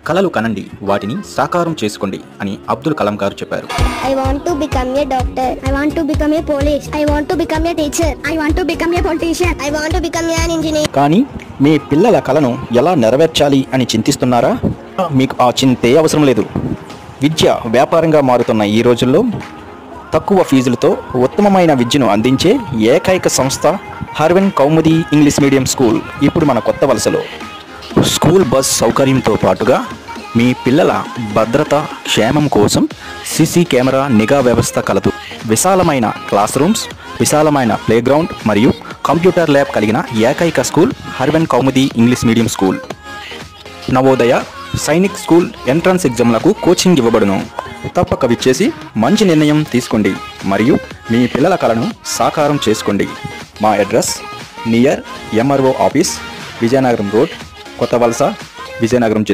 కలలు కనండి, వాటిని సాకారం చేసుకోండి అని అబ్దుల్ కలాం గారు చెప్పారు. I want to become a doctor. I want to become a police. I want to become a teacher. I want to become a politician. I want to become an engineer. కానీ మీ పిల్లల కలను ఎలా నెరవేర్చాలి అని చింతిస్తున్నారా? మీకు ఆ చింతే అవసరం లేదు. విద్య వ్యాపారంగా మారుతున్న ఈ రోజుల్లో తక్కువ ఫీజులతో ఉత్తమమైన విద్యను అందించే ఏకైక సంస్థ హర్వెన్ కౌముది ఇంగ్లీష్ మీడియం స్కూల్ ఇప్పుడు మన కొత్త వలసలో. స్కూల్ బస్ సౌకర్యంతో పాటుగా మీ పిల్లల భద్రత క్షేమం కోసం సీసీ కెమెరా నిఘా వ్యవస్థ కలదు. విశాలమైన క్లాస్ రూమ్స్, విశాలమైన ప్లేగ్రౌండ్ మరియు కంప్యూటర్ ల్యాబ్ కలిగిన ఏకైక school Harven Kaumudi English medium school. Navodaya, Sainik school entrance ఎగ్జామ్లకు కోచింగ్ ఇవ్వబడును. తప్పక విచ్చేసి మంచి నిర్ణయం తీసుకోండి మరియు మీ పిల్లల కలను సాకారం చేసుకోండి. మా address near MRO office, Vizianagaram road, కొత్త వలస, విజయనగరం జిల్లా.